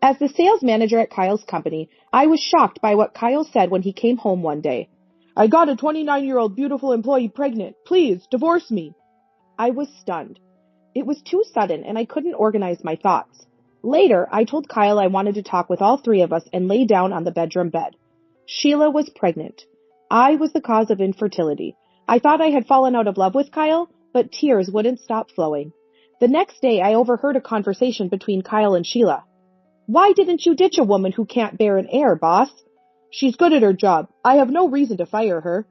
As the sales manager at Kyle's company, I was shocked by what Kyle said when he came home one day. "I got a 29-year-old beautiful employee pregnant. Please, divorce me." I was stunned. It was too sudden and I couldn't organize my thoughts. Later, I told Kyle I wanted to talk with all three of us and lay down on the bedroom bed. Sheila was pregnant. I was the cause of infertility. I thought I had fallen out of love with Kyle, but tears wouldn't stop flowing. The next day, I overheard a conversation between Kyle and Sheila. "Why didn't you ditch a woman who can't bear an heir, boss?" "She's good at her job. I have no reason to fire her."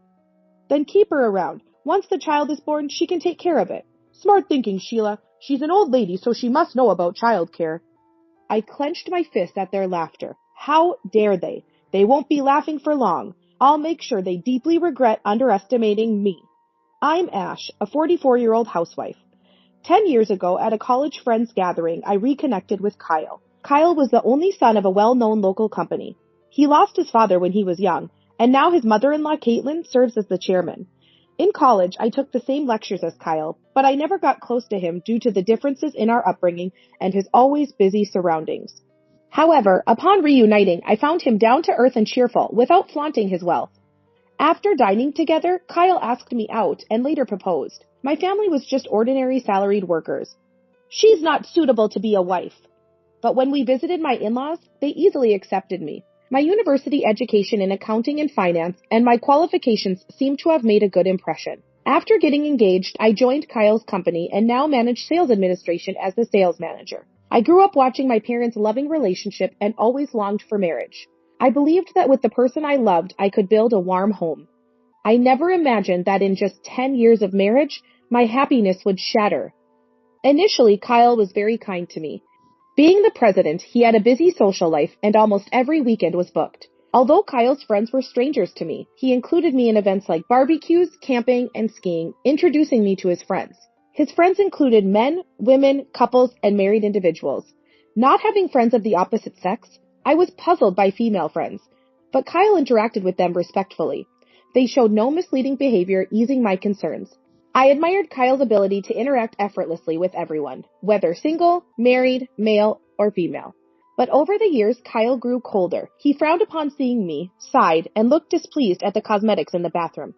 "Then keep her around. Once the child is born, she can take care of it." "Smart thinking, Sheila. She's an old lady, so she must know about childcare." I clenched my fist at their laughter. How dare they? They won't be laughing for long. I'll make sure they deeply regret underestimating me. I'm Ash, a 44-year-old housewife. 10 years ago, at a college friends gathering, I reconnected with Kyle. Kyle was the only son of a well-known local company. He lost his father when he was young, and now his mother-in-law Caitlin serves as the chairman. In college, I took the same lectures as Kyle, but I never got close to him due to the differences in our upbringing and his always busy surroundings. However, upon reuniting, I found him down to earth and cheerful, without flaunting his wealth. After dining together, Kyle asked me out and later proposed. My family was just ordinary salaried workers. "She's not suitable to be a wife." But when we visited my in-laws, they easily accepted me. My university education in accounting and finance and my qualifications seemed to have made a good impression. After getting engaged, I joined Kyle's company and now manage sales administration as the sales manager. I grew up watching my parents' loving relationship and always longed for marriage. I believed that with the person I loved, I could build a warm home. I never imagined that in just 10 years of marriage, my happiness would shatter. Initially, Kyle was very kind to me. Being the president, he had a busy social life and almost every weekend was booked. Although Kyle's friends were strangers to me, he included me in events like barbecues, camping, and skiing, introducing me to his friends. His friends included men, women, couples, and married individuals. Not having friends of the opposite sex, I was puzzled by female friends, but Kyle interacted with them respectfully. They showed no misleading behavior, easing my concerns. I admired Kyle's ability to interact effortlessly with everyone, whether single, married, male, or female. But over the years, Kyle grew colder. He frowned upon seeing me, sighed, and looked displeased at the cosmetics in the bathroom.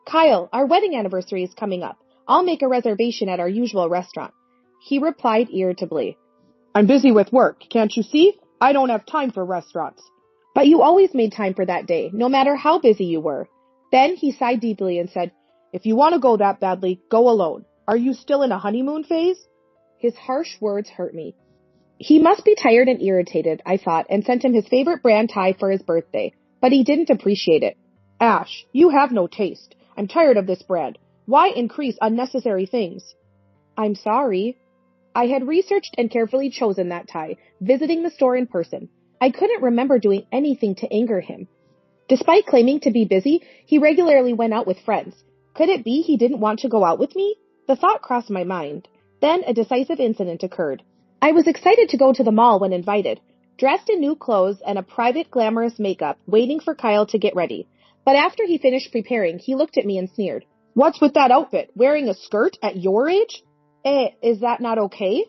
"Kyle, our wedding anniversary is coming up. I'll make a reservation at our usual restaurant." He replied irritably, "I'm busy with work. Can't you see? I don't have time for restaurants." "But you always made time for that day, no matter how busy you were." Then he sighed deeply and said, "If you want to go that badly, go alone. Are you still in a honeymoon phase?" His harsh words hurt me. He must be tired and irritated, I thought, and sent him his favorite brand tie for his birthday, but he didn't appreciate it. "Ash, you have no taste. I'm tired of this brand. Why increase unnecessary things?" "I'm sorry." I had researched and carefully chosen that tie, visiting the store in person. I couldn't remember doing anything to anger him. Despite claiming to be busy, he regularly went out with friends. Could it be he didn't want to go out with me? The thought crossed my mind. Then a decisive incident occurred. I was excited to go to the mall when invited, dressed in new clothes and a private glamorous makeup, waiting for Kyle to get ready. But after he finished preparing, he looked at me and sneered. "What's with that outfit? Wearing a skirt at your age? Is that not okay?"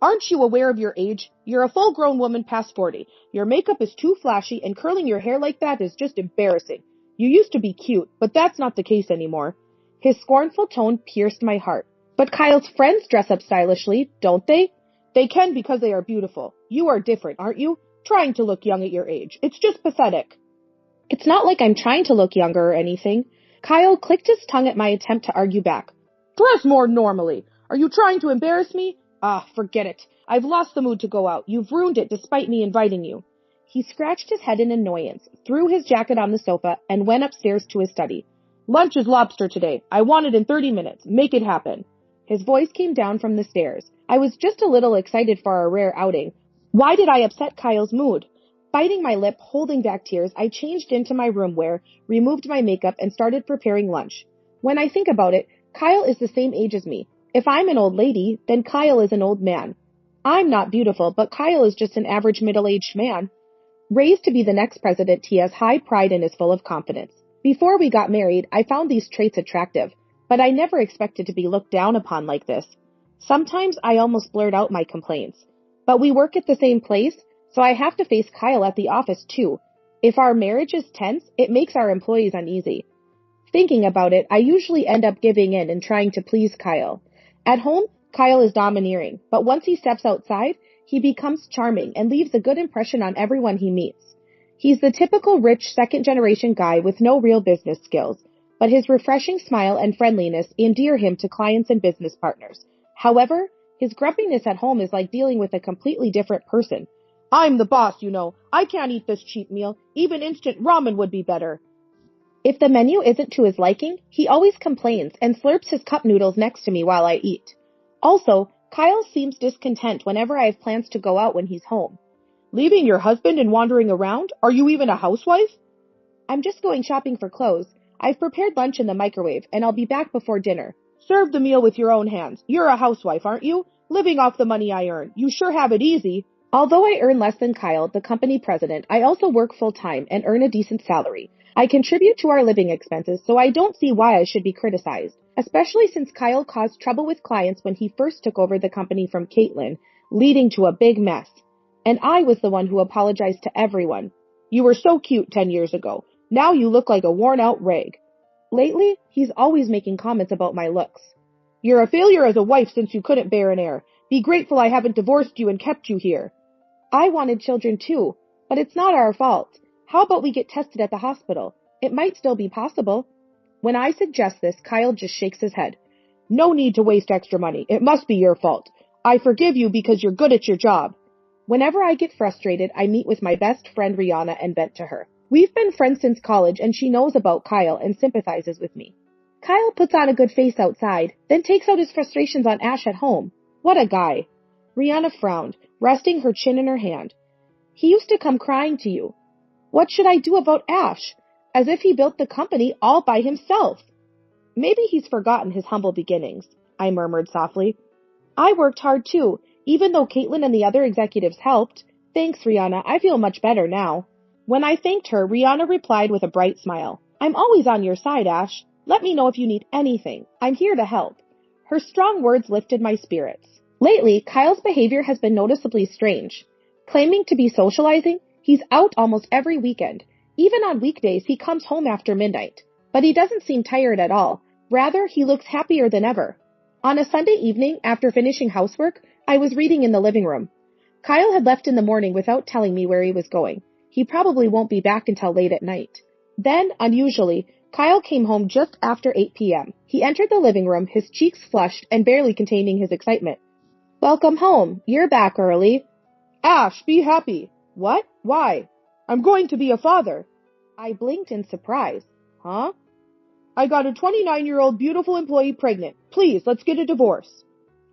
"Aren't you aware of your age? You're a full-grown woman past 40. Your makeup is too flashy and curling your hair like that is just embarrassing. You used to be cute, but that's not the case anymore." His scornful tone pierced my heart. "But Kyle's friends dress up stylishly, don't they?" "They can because they are beautiful. You are different, aren't you? Trying to look young at your age. It's just pathetic." "It's not like I'm trying to look younger or anything." Kyle clicked his tongue at my attempt to argue back. "Dress more normally. Are you trying to embarrass me?" Forget it. I've lost the mood to go out. You've ruined it despite me inviting you." He scratched his head in annoyance, threw his jacket on the sofa, and went upstairs to his study. "Lunch is lobster today. I want it in 30 minutes. Make it happen." His voice came down from the stairs. I was just a little excited for our rare outing. Why did I upset Kyle's mood? Biting my lip, holding back tears, I changed into my roomwear, removed my makeup, and started preparing lunch. When I think about it, Kyle is the same age as me. If I'm an old lady, then Kyle is an old man. I'm not beautiful, but Kyle is just an average middle-aged man. Raised to be the next president, he has high pride and is full of confidence. Before we got married, I found these traits attractive, but I never expected to be looked down upon like this. Sometimes I almost blurt out my complaints. "But we work at the same place. So I have to face Kyle at the office too. If our marriage is tense, it makes our employees uneasy. Thinking about it, I usually end up giving in and trying to please Kyle. At home, Kyle is domineering, but once he steps outside, he becomes charming and leaves a good impression on everyone he meets. He's the typical rich second-generation guy with no real business skills, but his refreshing smile and friendliness endear him to clients and business partners. However, his grumpiness at home is like dealing with a completely different person. I'm the boss, you know. I can't eat this cheap meal. Even instant ramen would be better. If the menu isn't to his liking, he always complains and slurps his cup noodles next to me while I eat. Also, Kyle seems discontent whenever I have plans to go out when he's home. Leaving your husband and wandering around? Are you even a housewife? I'm just going shopping for clothes. I've prepared lunch in the microwave, and I'll be back before dinner. Serve the meal with your own hands. You're a housewife, aren't you? Living off the money I earn. You sure have it easy. Although I earn less than Kyle, the company president, I also work full-time and earn a decent salary. I contribute to our living expenses, so I don't see why I should be criticized, especially since Kyle caused trouble with clients when he first took over the company from Caitlin, leading to a big mess. And I was the one who apologized to everyone. You were so cute 10 years ago. Now you look like a worn-out rag. Lately, he's always making comments about my looks. You're a failure as a wife since you couldn't bear an heir. Be grateful I haven't divorced you and kept you here. I wanted children too, but it's not our fault. How about we get tested at the hospital? It might still be possible. When I suggest this, Kyle just shakes his head. No need to waste extra money. It must be your fault. I forgive you because you're good at your job. Whenever I get frustrated, I meet with my best friend Rihanna and vent to her. We've been friends since college and she knows about Kyle and sympathizes with me. Kyle puts on a good face outside, then takes out his frustrations on Ash at home. What a guy. Rihanna frowned, resting her chin in her hand. He used to come crying to you. What should I do about Ash? As if he built the company all by himself. Maybe he's forgotten his humble beginnings, I murmured softly. I worked hard too, even though Caitlin and the other executives helped. Thanks, Rihanna. I feel much better now. When I thanked her, Rihanna replied with a bright smile. I'm always on your side, Ash. Let me know if you need anything. I'm here to help. Her strong words lifted my spirits. Lately, Kyle's behavior has been noticeably strange. Claiming to be socializing, he's out almost every weekend. Even on weekdays, he comes home after midnight. But he doesn't seem tired at all. Rather, he looks happier than ever. On a Sunday evening, after finishing housework, I was reading in the living room. Kyle had left in the morning without telling me where he was going. He probably won't be back until late at night. Then, unusually, Kyle came home just after 8 p.m. He entered the living room, his cheeks flushed and barely containing his excitement. Welcome home. You're back early. Ash, be happy. What? Why? I'm going to be a father. I blinked in surprise. Huh? I got a 29-year-old beautiful employee pregnant. Please, let's get a divorce.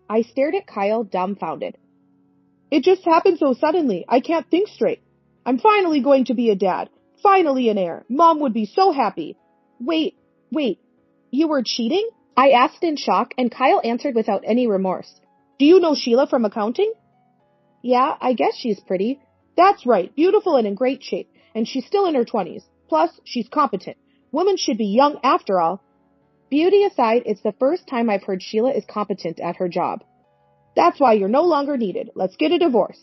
I stared at Kyle, dumbfounded. It just happened so suddenly. I can't think straight. I'm finally going to be a dad. Finally an heir. Mom would be so happy. Wait. You were cheating? I asked in shock, and Kyle answered without any remorse. Do you know Sheila from accounting? Yeah, I guess she's pretty. That's right, beautiful and in great shape, and she's still in her 20s. Plus, she's competent. Women should be young after all. Beauty aside, it's the first time I've heard Sheila is competent at her job. That's why you're no longer needed. Let's get a divorce.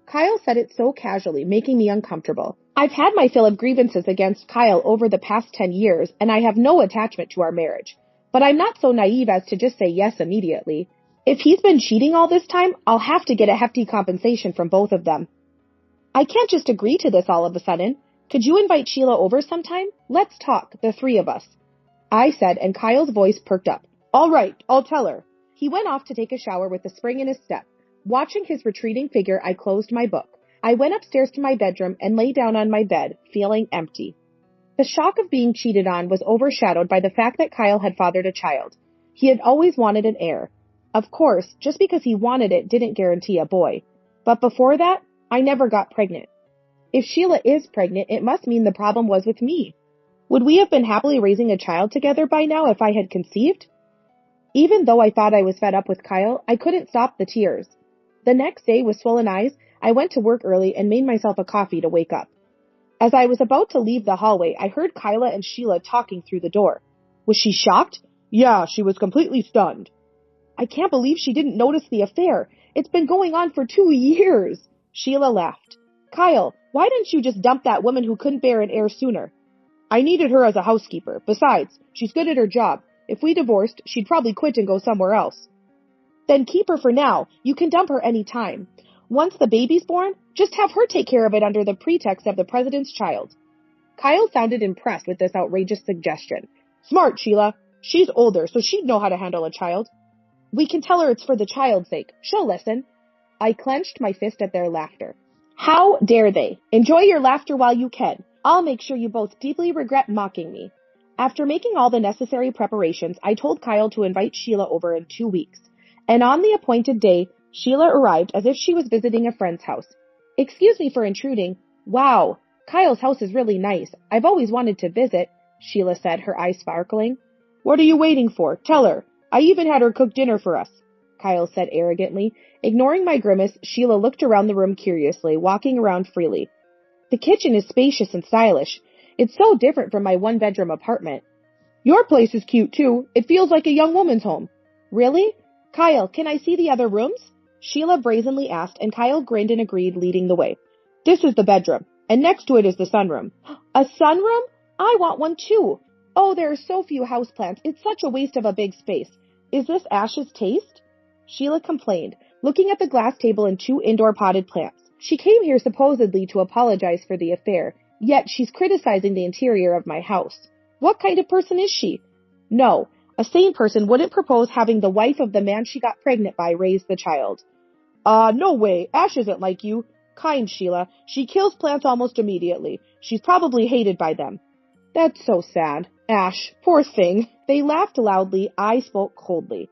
Kyle said it so casually, making me uncomfortable. I've had my fill of grievances against Kyle over the past 10 years, and I have no attachment to our marriage. But I'm not so naive as to just say yes immediately. If he's been cheating all this time, I'll have to get a hefty compensation from both of them. I can't just agree to this all of a sudden. Could you invite Sheila over sometime? Let's talk, the three of us. I said, and Kyle's voice perked up. All right, I'll tell her. He went off to take a shower with a spring in his step. Watching his retreating figure, I closed my book. I went upstairs to my bedroom and lay down on my bed, feeling empty. The shock of being cheated on was overshadowed by the fact that Kyle had fathered a child. He had always wanted an heir. Of course, just because he wanted it didn't guarantee a boy. But before that, I never got pregnant. If Sheila is pregnant, it must mean the problem was with me. Would we have been happily raising a child together by now if I had conceived? Even though I thought I was fed up with Kyle, I couldn't stop the tears. The next day, with swollen eyes, I went to work early and made myself a coffee to wake up. As I was about to leave the hallway, I heard Kyla and Sheila talking through the door. Was she shocked? Yeah, she was completely stunned. I can't believe she didn't notice the affair. It's been going on for 2 years. Sheila laughed. Kyle, why didn't you just dump that woman who couldn't bear an heir sooner? I needed her as a housekeeper. Besides, she's good at her job. If we divorced, she'd probably quit and go somewhere else. Then keep her for now. You can dump her any time. Once the baby's born, just have her take care of it under the pretext of the president's child. Kyle sounded impressed with this outrageous suggestion. Smart, Sheila. She's older, so she'd know how to handle a child. We can tell her it's for the child's sake. She'll listen. I clenched my fist at their laughter. How dare they? Enjoy your laughter while you can. I'll make sure you both deeply regret mocking me. After making all the necessary preparations, I told Kyle to invite Sheila over in 2 weeks. And on the appointed day, Sheila arrived as if she was visiting a friend's house. Excuse me for intruding. Wow, Kyle's house is really nice. I've always wanted to visit, Sheila said, her eyes sparkling. What are you waiting for? Tell her. I even had her cook dinner for us, Kyle said arrogantly. Ignoring my grimace, Sheila looked around the room curiously, walking around freely. The kitchen is spacious and stylish. It's so different from my one-bedroom apartment. Your place is cute, too. It feels like a young woman's home. Really? Kyle, can I see the other rooms? Sheila brazenly asked, and Kyle grinned and agreed, leading the way. This is the bedroom, and next to it is the sunroom. A sunroom? I want one, too. Oh, there are so few houseplants. It's such a waste of a big space. Is this Ash's taste? Sheila complained, looking at the glass table and 2 indoor potted plants. She came here supposedly to apologize for the affair, yet she's criticizing the interior of my house. What kind of person is she? No, a sane person wouldn't propose having the wife of the man she got pregnant by raise the child. No way. Ash isn't like you. Kind, Sheila. She kills plants almost immediately. She's probably hated by them. That's so sad. Ash, poor thing. They laughed loudly. I spoke coldly.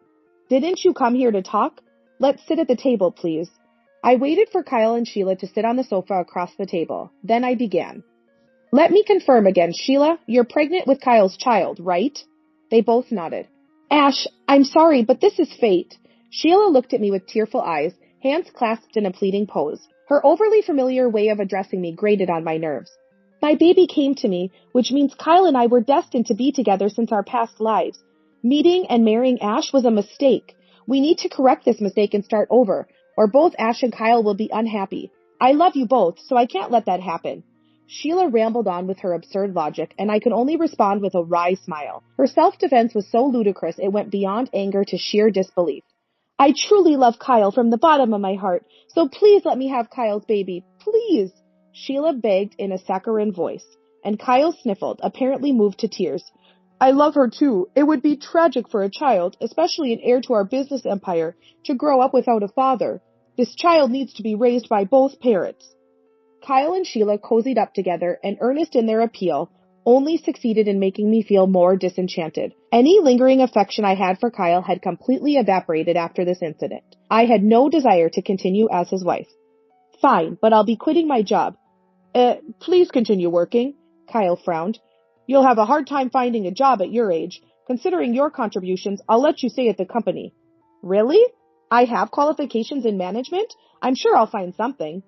Didn't you come here to talk? Let's sit at the table, please. I waited for Kyle and Sheila to sit on the sofa across the table. Then I began. Let me confirm again, Sheila, you're pregnant with Kyle's child, right? They both nodded. Ash, I'm sorry, but this is fate. Sheila looked at me with tearful eyes, hands clasped in a pleading pose. Her overly familiar way of addressing me grated on my nerves. My baby came to me, which means Kyle and I were destined to be together since our past lives. Meeting and marrying Ash was a mistake. We need to correct this mistake and start over, or both Ash and Kyle will be unhappy. I love you both, so I can't let that happen. Sheila rambled on with her absurd logic, and I could only respond with a wry smile. Her self-defense was so ludicrous it went beyond anger to sheer disbelief. I truly love Kyle from the bottom of my heart, so please let me have Kyle's baby, please, Sheila begged in a saccharine voice, and Kyle sniffled, apparently moved to tears. I love her too. It would be tragic for a child, especially an heir to our business empire, to grow up without a father. This child needs to be raised by both parents. Kyle and Sheila cozied up together, and earnest in their appeal, only succeeded in making me feel more disenchanted. Any lingering affection I had for Kyle had completely evaporated after this incident. I had no desire to continue as his wife. Fine, but I'll be quitting my job. Please continue working, Kyle frowned. You'll have a hard time finding a job at your age. Considering your contributions, I'll let you stay at the company. Really? I have qualifications in management? I'm sure I'll find something.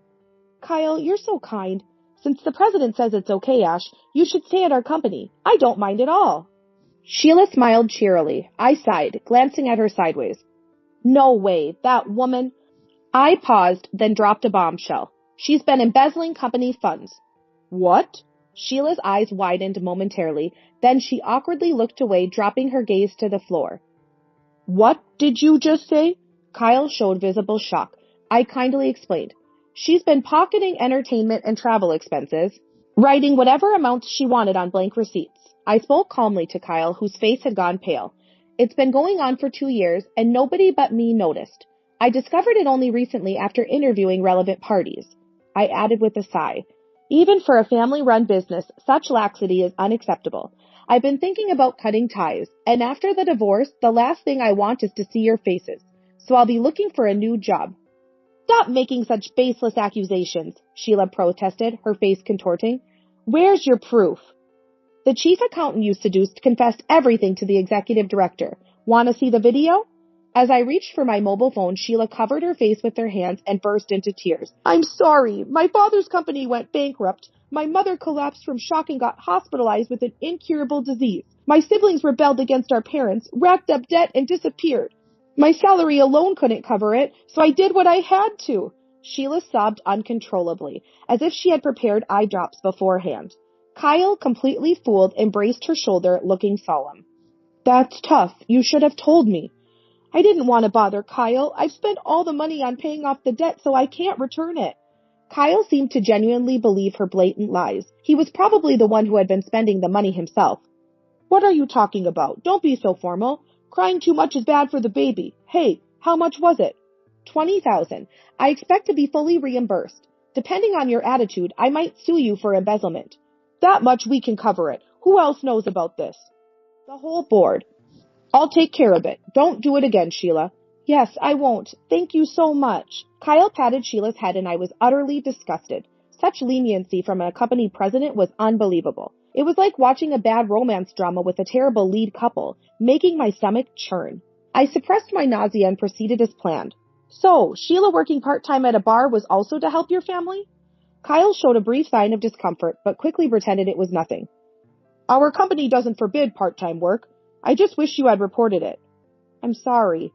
Kyle, you're so kind. Since the president says it's okay, Ash, you should stay at our company. I don't mind at all. Sheila smiled cheerily. I sighed, glancing at her sideways. No way, that woman. I paused, then dropped a bombshell. She's been embezzling company funds. What? Sheila's eyes widened momentarily, then she awkwardly looked away, dropping her gaze to the floor. What did you just say? Kyle showed visible shock. I kindly explained. She's been pocketing entertainment and travel expenses, writing whatever amounts she wanted on blank receipts. I spoke calmly to Kyle, whose face had gone pale. It's been going on for 2 years, and nobody but me noticed. I discovered it only recently after interviewing relevant parties. I added with a sigh. Even for a family-run business, such laxity is unacceptable. I've been thinking about cutting ties, and after the divorce, the last thing I want is to see your faces, so I'll be looking for a new job. Stop making such baseless accusations, Sheila protested, her face contorting. Where's your proof? The chief accountant you seduced confessed everything to the executive director. Want to see the video? As I reached for my mobile phone, Sheila covered her face with her hands and burst into tears. I'm sorry. My father's company went bankrupt. My mother collapsed from shock and got hospitalized with an incurable disease. My siblings rebelled against our parents, racked up debt, and disappeared. My salary alone couldn't cover it, so I did what I had to. Sheila sobbed uncontrollably, as if she had prepared eye drops beforehand. Kyle, completely fooled, embraced her shoulder, looking solemn. That's tough. You should have told me. I didn't want to bother Kyle. I've spent all the money on paying off the debt, so I can't return it. Kyle seemed to genuinely believe her blatant lies. He was probably the one who had been spending the money himself. What are you talking about? Don't be so formal. Crying too much is bad for the baby. Hey, how much was it? $20,000. I expect to be fully reimbursed. Depending on your attitude, I might sue you for embezzlement. That much we can cover it. Who else knows about this? The whole board. I'll take care of it. Don't do it again, Sheila. Yes, I won't. Thank you so much. Kyle patted Sheila's head and I was utterly disgusted. Such leniency from a company president was unbelievable. It was like watching a bad romance drama with a terrible lead couple, making my stomach churn. I suppressed my nausea and proceeded as planned. So, Sheila working part-time at a bar was also to help your family? Kyle showed a brief sign of discomfort, but quickly pretended it was nothing. Our company doesn't forbid part-time work. I just wish you had reported it. I'm sorry.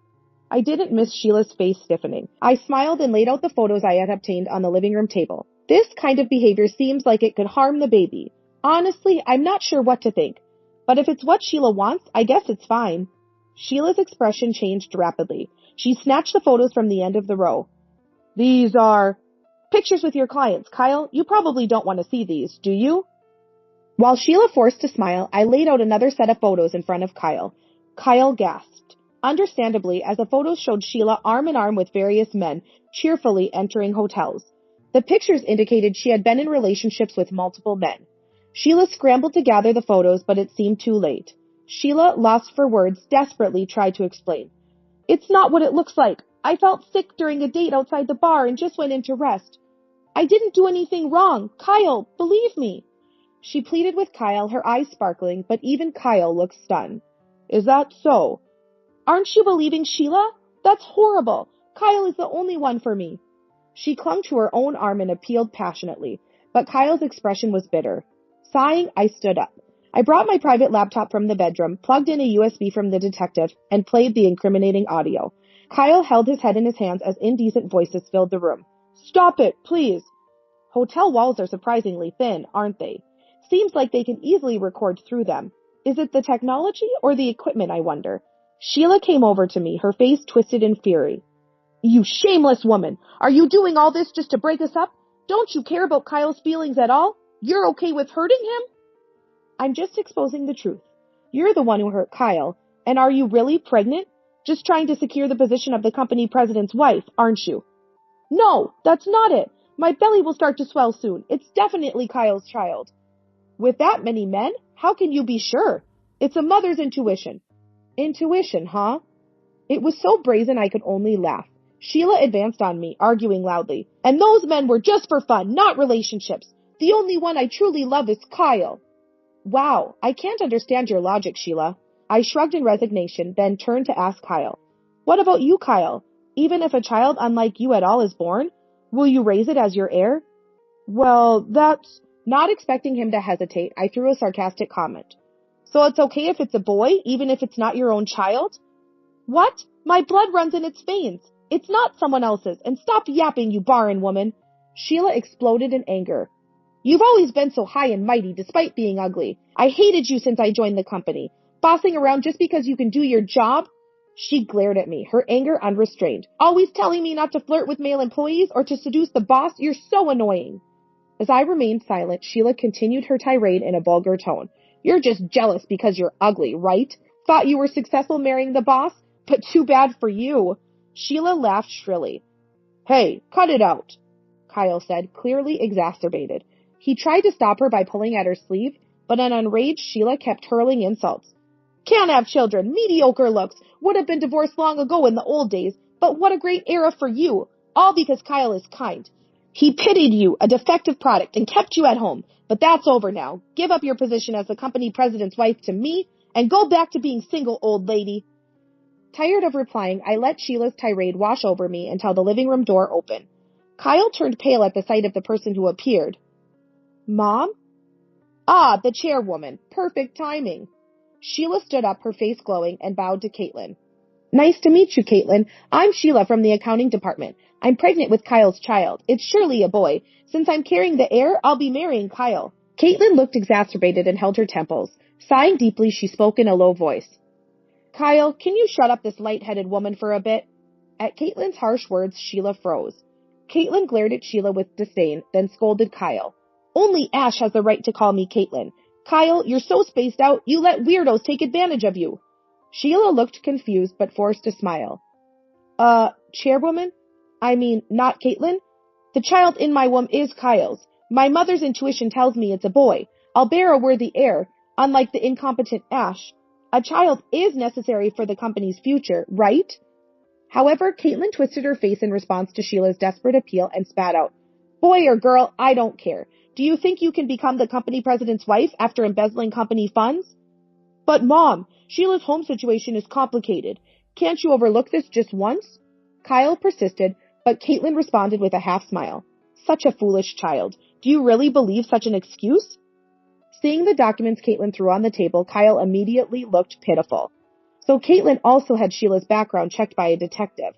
I didn't miss Sheila's face stiffening. I smiled and laid out the photos I had obtained on the living room table. This kind of behavior seems like it could harm the baby. Honestly, I'm not sure what to think. But if it's what Sheila wants, I guess it's fine. Sheila's expression changed rapidly. She snatched the photos from the end of the row. These are pictures with your clients. Kyle, you probably don't want to see these, do you? While Sheila forced a smile, I laid out another set of photos in front of Kyle. Kyle gasped, understandably, as the photos showed Sheila arm in arm with various men, cheerfully entering hotels. The pictures indicated she had been in relationships with multiple men. Sheila scrambled to gather the photos, but it seemed too late. Sheila, lost for words, desperately tried to explain. It's not what it looks like. I felt sick during a date outside the bar and just went in to rest. I didn't do anything wrong. Kyle, believe me. She pleaded with Kyle, her eyes sparkling, but even Kyle looked stunned. Is that so? Aren't you believing Sheila? That's horrible. Kyle is the only one for me. She clung to her own arm and appealed passionately, but Kyle's expression was bitter. Sighing, I stood up. I brought my private laptop from the bedroom, plugged in a USB from the detective, and played the incriminating audio. Kyle held his head in his hands as indecent voices filled the room. Stop it, please. Hotel walls are surprisingly thin, aren't they? Seems like they can easily record through them. Is it the technology or the equipment, I wonder? Sheila came over to me, her face twisted in fury. You shameless woman! Are you doing all this just to break us up? Don't you care about Kyle's feelings at all? You're okay with hurting him? I'm just exposing the truth. You're the one who hurt Kyle. And are you really pregnant? Just trying to secure the position of the company president's wife, aren't you? No, that's not it. My belly will start to swell soon. It's definitely Kyle's child. With that many men, how can you be sure? It's a mother's intuition. Intuition, huh? It was so brazen I could only laugh. Sheila advanced on me, arguing loudly. And those men were just for fun, not relationships. The only one I truly love is Kyle. Wow, I can't understand your logic, Sheila. I shrugged in resignation, then turned to ask Kyle. What about you, Kyle? Even if a child unlike you at all is born, will you raise it as your heir? Well, that's... Not expecting him to hesitate, I threw a sarcastic comment. So it's okay if it's a boy, even if it's not your own child? What? My blood runs in its veins. It's not someone else's, and stop yapping, you barren woman. Sheila exploded in anger. You've always been so high and mighty, despite being ugly. I hated you since I joined the company. Bossing around just because you can do your job? She glared at me, her anger unrestrained. Always telling me not to flirt with male employees or to seduce the boss? You're so annoying. As I remained silent, Sheila continued her tirade in a vulgar tone. You're just jealous because you're ugly, right? Thought you were successful marrying the boss? But too bad for you. Sheila laughed shrilly. Hey, cut it out, Kyle said, clearly exacerbated. He tried to stop her by pulling at her sleeve, but an enraged Sheila kept hurling insults. Can't have children, mediocre looks, would have been divorced long ago in the old days, but what a great era for you, all because Kyle is kind. He pitied you, a defective product, and kept you at home. But that's over now. Give up your position as the company president's wife to me, and go back to being single, old lady. Tired of replying, I let Sheila's tirade wash over me until the living room door opened. Kyle turned pale at the sight of the person who appeared. Mom? Ah, the chairwoman. Perfect timing. Sheila stood up, her face glowing, and bowed to Caitlin. Nice to meet you, Caitlin. I'm Sheila from the accounting department. I'm pregnant with Kyle's child. It's surely a boy. Since I'm carrying the heir, I'll be marrying Kyle. Caitlin looked exacerbated and held her temples. Sighing deeply, she spoke in a low voice. Kyle, can you shut up this light-headed woman for a bit? At Caitlin's harsh words, Sheila froze. Caitlin glared at Sheila with disdain, then scolded Kyle. Only Ash has the right to call me Caitlin. Kyle, you're so spaced out, you let weirdos take advantage of you. Sheila looked confused but forced a smile. Chairwoman? I mean, not Caitlin? The child in my womb is Kyle's. My mother's intuition tells me it's a boy. I'll bear a worthy heir, unlike the incompetent Ash. A child is necessary for the company's future, right? However, Caitlin twisted her face in response to Sheila's desperate appeal and spat out. Boy or girl, I don't care. Do you think you can become the company president's wife after embezzling company funds? But Mom, Sheila's home situation is complicated. Can't you overlook this just once? Kyle persisted, but Caitlin responded with a half smile. Such a foolish child. Do you really believe such an excuse? Seeing the documents Caitlin threw on the table, Kyle immediately looked pitiful. So Caitlin also had Sheila's background checked by a detective.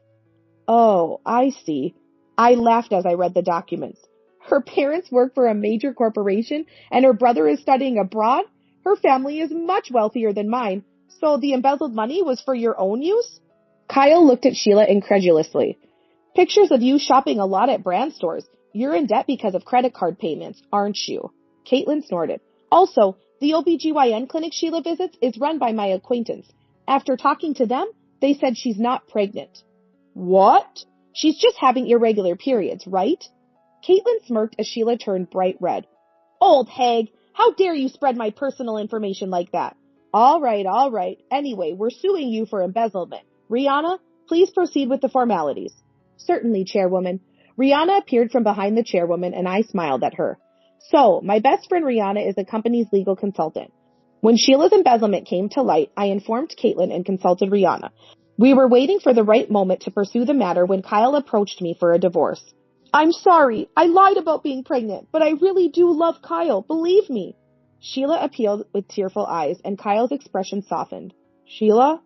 Oh, I see. I laughed as I read the documents. Her parents work for a major corporation and her brother is studying abroad? Her family is much wealthier than mine, so the embezzled money was for your own use? Kyle looked at Sheila incredulously. Pictures of you shopping a lot at brand stores. You're in debt because of credit card payments, aren't you? Caitlin snorted. Also, the OBGYN clinic Sheila visits is run by my acquaintance. After talking to them, they said she's not pregnant. What? She's just having irregular periods, right? Caitlin smirked as Sheila turned bright red. Old hag, how dare you spread my personal information like that? All right. Anyway, we're suing you for embezzlement. Rihanna, please proceed with the formalities. Certainly, Chairwoman. Rihanna appeared from behind the chairwoman and I smiled at her. So, my best friend Rihanna is the company's legal consultant. When Sheila's embezzlement came to light, I informed Caitlin and consulted Rihanna. We were waiting for the right moment to pursue the matter when Kyle approached me for a divorce. I'm sorry, I lied about being pregnant, but I really do love Kyle, believe me. Sheila appealed with tearful eyes, and Kyle's expression softened. Sheila?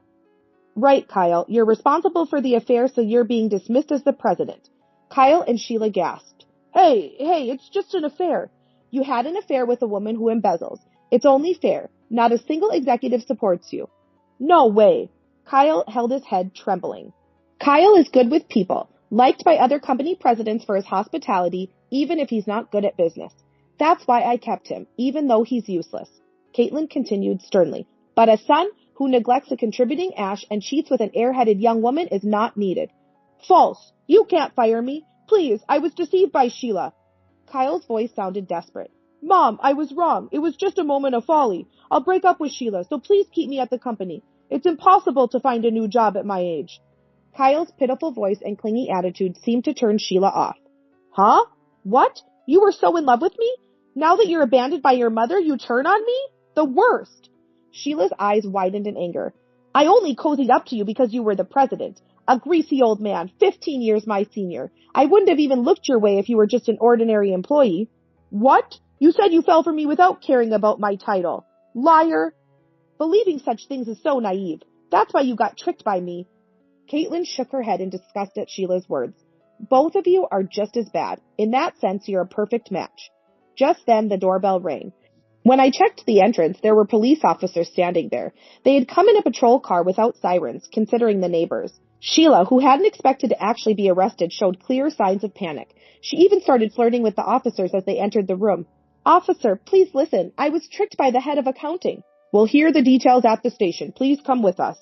Right, Kyle, you're responsible for the affair, so you're being dismissed as the president. Kyle and Sheila gasped. Hey, it's just an affair. You had an affair with a woman who embezzles. It's only fair. Not a single executive supports you. No way. Kyle held his head, trembling. Kyle is good with people, liked by other company presidents for his hospitality, even if he's not good at business. That's why I kept him, even though he's useless. Caitlin continued sternly. But a son who neglects a contributing Ash and cheats with an airheaded young woman is not needed. False. You can't fire me. Please, I was deceived by Sheila. Kyle's voice sounded desperate. Mom, I was wrong. It was just a moment of folly. I'll break up with Sheila, so please keep me at the company. It's impossible to find a new job at my age. Kyle's pitiful voice and clingy attitude seemed to turn Sheila off. Huh? What? You were so in love with me? Now that you're abandoned by your mother, you turn on me? The worst. Sheila's eyes widened in anger. I only cozied up to you because you were the president. A greasy old man, 15 years my senior. I wouldn't have even looked your way if you were just an ordinary employee. What? You said you fell for me without caring about my title. Liar. Believing such things is so naive. That's why you got tricked by me. Caitlin shook her head in disgust at Sheila's words. Both of you are just as bad. In that sense, you're a perfect match. Just then, the doorbell rang. When I checked the entrance, there were police officers standing there. They had come in a patrol car without sirens, considering the neighbors. Sheila, who hadn't expected to actually be arrested, showed clear signs of panic. She even started flirting with the officers as they entered the room. Officer, please listen. I was tricked by the head of accounting. We'll hear the details at the station. Please come with us.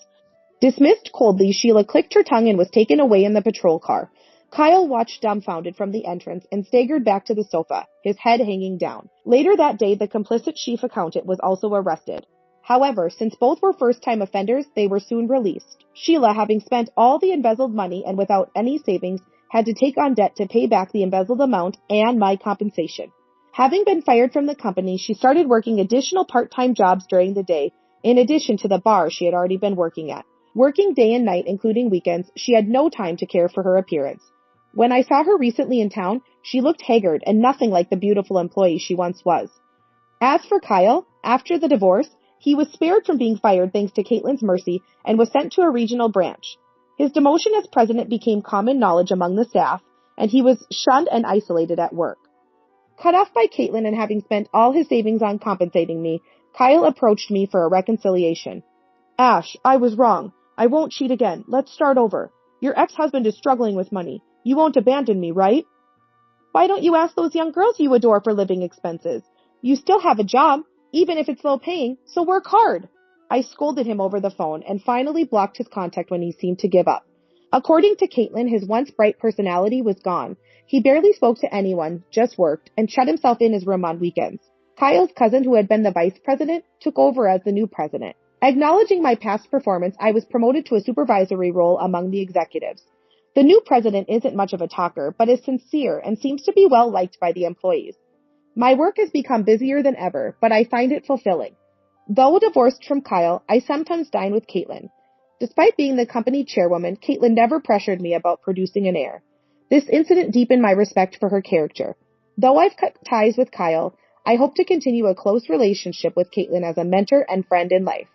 Dismissed coldly, Sheila clicked her tongue and was taken away in the patrol car. Kyle watched dumbfounded from the entrance and staggered back to the sofa, his head hanging down. Later that day, the complicit chief accountant was also arrested. However, since both were first-time offenders, they were soon released. Sheila, having spent all the embezzled money and without any savings, had to take on debt to pay back the embezzled amount and my compensation. Having been fired from the company, she started working additional part-time jobs during the day, in addition to the bar she had already been working at. Working day and night, including weekends, she had no time to care for her appearance. When I saw her recently in town, she looked haggard and nothing like the beautiful employee she once was. As for Kyle, after the divorce, He was spared from being fired thanks to Caitlin's mercy and was sent to a regional branch. His demotion as president became common knowledge among the staff, and he was shunned and isolated at work. Cut off by Caitlin and having spent all his savings on compensating me, Kyle approached me for a reconciliation. Ash, I was wrong. I won't cheat again. Let's start over. Your ex-husband is struggling with money. You won't abandon me, right? Why don't you ask those young girls you adore for living expenses? You still have a job, even if it's low paying, so work hard. I scolded him over the phone and finally blocked his contact when he seemed to give up. According to Caitlin, his once bright personality was gone. He barely spoke to anyone, just worked, and shut himself in his room on weekends. Kyle's cousin, who had been the vice president, took over as the new president. Acknowledging my past performance, I was promoted to a supervisory role among the executives. The new president isn't much of a talker, but is sincere and seems to be well liked by the employees. My work has become busier than ever, but I find it fulfilling. Though divorced from Kyle, I sometimes dine with Caitlin. Despite being the company chairwoman, Caitlin never pressured me about producing an heir. This incident deepened my respect for her character. Though I've cut ties with Kyle, I hope to continue a close relationship with Caitlin as a mentor and friend in life.